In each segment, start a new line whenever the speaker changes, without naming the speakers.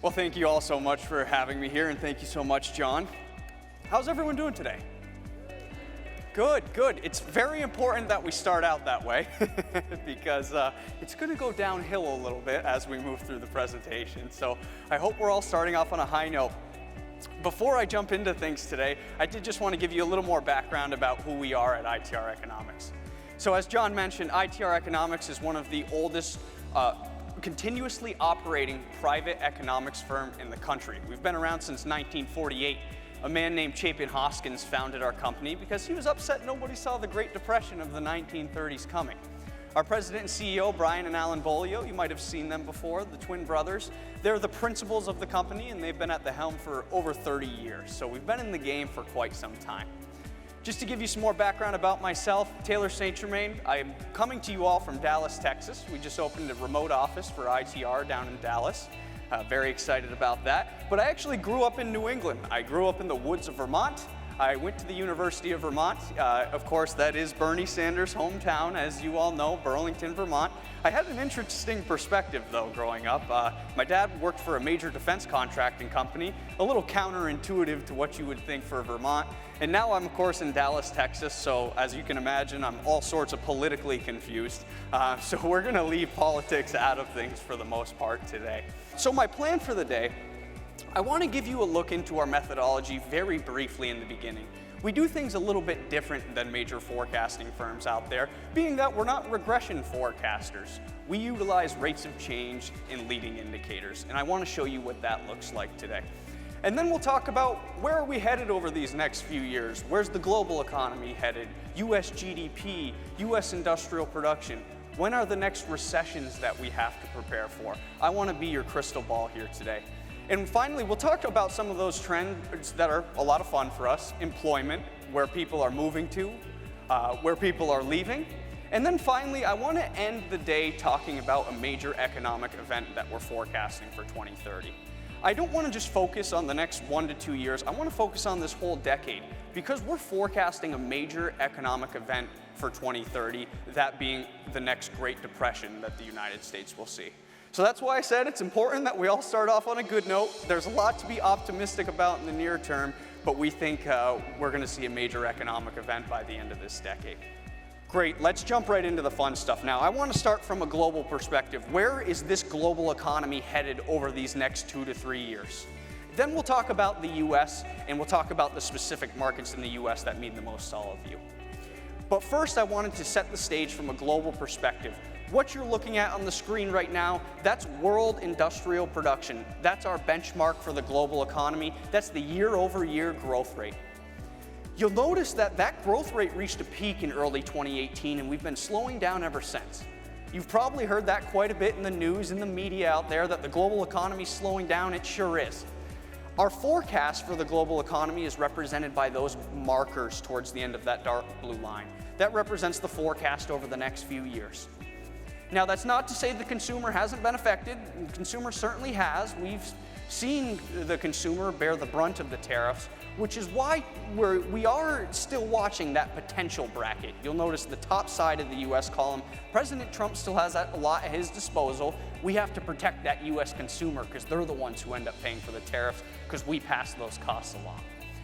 Well, thank you all so much for having me here, and thank you so much, John. How's everyone doing today? Good, good. It's very important that we start out that way because it's going to go downhill a little bit as we move through the presentation. So I hope we're all starting off on a high note. Before I jump into things today, I did just want to give you a little more background about who we are at ITR Economics. So as John mentioned, ITR Economics is one of the oldest continuously operating private economics firm in the country. We've been around since 1948. A man named Chapin Hoskins founded our company because he was upset nobody saw the Great Depression of the 1930s coming. Our president and CEO, Brian and Alan Bolio, you might have seen them before, the twin brothers. They're the principals of the company, and they've been at the helm for over 30 years. So we've been in the game for quite some time. Just to give you some more background about myself, Taylor St. Germain, I'm coming to you all from Dallas, Texas. We just opened a remote office for ITR down in Dallas. Very excited about that. But I actually grew up in New England. I grew up in the woods of Vermont. I went to the University of Vermont. Of course, that is Bernie Sanders' hometown, as you all know, Burlington, Vermont. I had an interesting perspective, though, growing up. My dad worked for a major defense contracting company, a little counterintuitive to what you would think for Vermont. And now I'm, of course, in Dallas, Texas, so as you can imagine, I'm all sorts of politically confused. So we're going to leave politics out of things for the most part today. So my plan for the day, I want to give you a look into our methodology very briefly in the beginning. We do things a little bit different than major forecasting firms out there, being that we're not regression forecasters. We utilize rates of change in leading indicators, and I want to show you what that looks like today. And then we'll talk about where are we headed over these next few years? Where's the global economy headed? US GDP, US industrial production. When are the next recessions that we have to prepare for? I want to be your crystal ball here today. And finally, we'll talk about some of those trends that are a lot of fun for us. Employment, where people are moving to, where people are leaving. And then finally, I want to end the day talking about a major economic event that we're forecasting for 2030. I don't want to just focus on the next 1 to 2 years. I want to focus on this whole decade because we're forecasting a major economic event for 2030, that being the next Great Depression that the United States will see. So that's why I said it's important that we all start off on a good note. There's a lot to be optimistic about in the near term, but we think we're going to see a major economic event by the end of this decade. Great, let's jump right into the fun stuff now. I want to start from a global perspective. Where is this global economy headed over these next 2 to 3 years? Then we'll talk about the US, and we'll talk about the specific markets in the US that mean the most to all of you. But first, I wanted to set the stage from a global perspective. What you're looking at on the screen right now, that's world industrial production. That's our benchmark for the global economy. That's the year-over-year growth rate. You'll notice that that growth rate reached a peak in early 2018, and we've been slowing down ever since. You've probably heard that quite a bit in the news and the media out there, that the global economy is slowing down. It sure is. Our forecast for the global economy is represented by those markers towards the end of that dark blue line. That represents the forecast over the next few years. Now, that's not to say the consumer hasn't been affected. The consumer certainly has. We've seen the consumer bear the brunt of the tariffs, which is why we are still watching that potential bracket. You'll notice the top side of the US column, President Trump still has that a lot at his disposal. We have to protect that US consumer because they're the ones who end up paying for the tariffs because we pass those costs along.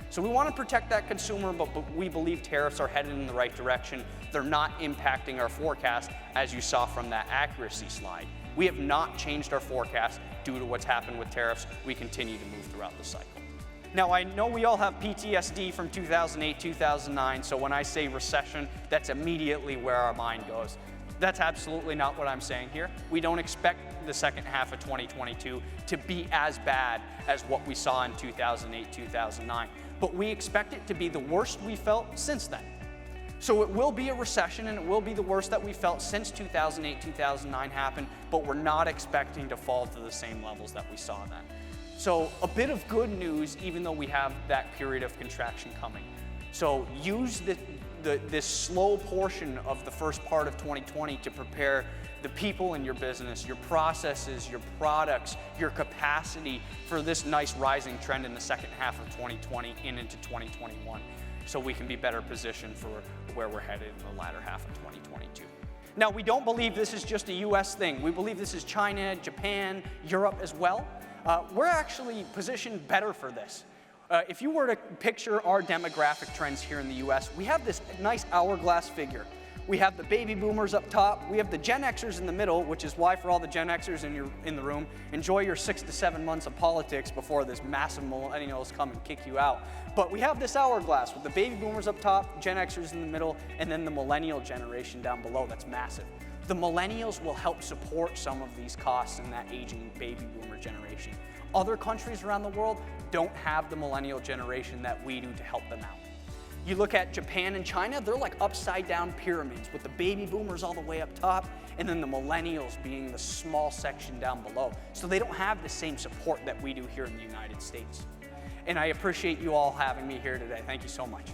So we want to protect that consumer, but we believe tariffs are headed in the right direction. They're not impacting our forecast, as you saw from that accuracy slide. We have not changed our forecast due to what's happened with tariffs. We continue to move throughout the cycle. Now, I know we all have PTSD from 2008, 2009, so when I say recession, that's immediately where our mind goes. That's absolutely not what I'm saying here. We don't expect the second half of 2022 to be as bad as what we saw in 2008, 2009. But we expect it to be the worst we felt since then. So it will be a recession, and it will be the worst that we felt since 2008, 2009 happened, but we're not expecting to fall to the same levels that we saw then. So a bit of good news, even though we have that period of contraction coming. So use this slow portion of the first part of 2020 to prepare the people in your business, your processes, your products, your capacity for this nice rising trend in the second half of 2020 and into 2021, so we can be better positioned for where we're headed in the latter half of 2022. Now, we don't believe this is just a US thing. We believe this is China, Japan, Europe as well. we're actually positioned better for this. If you were to picture our demographic trends here in the US, we have this nice hourglass figure. We have the baby boomers up top, we have the Gen Xers in the middle, which is why for all the Gen Xers in the room, enjoy your 6 to 7 months of politics before this massive millennials come and kick you out. But we have this hourglass with the baby boomers up top, Gen Xers in the middle, and then the millennial generation down below. That's massive. The millennials will help support some of these costs in that aging baby boomer generation. Other countries around the world don't have the millennial generation that we do to help them out. You look at Japan and China, they're like upside down pyramids with the baby boomers all the way up top and then the millennials being the small section down below. So they don't have the same support that we do here in the United States. And I appreciate you all having me here today. Thank you so much.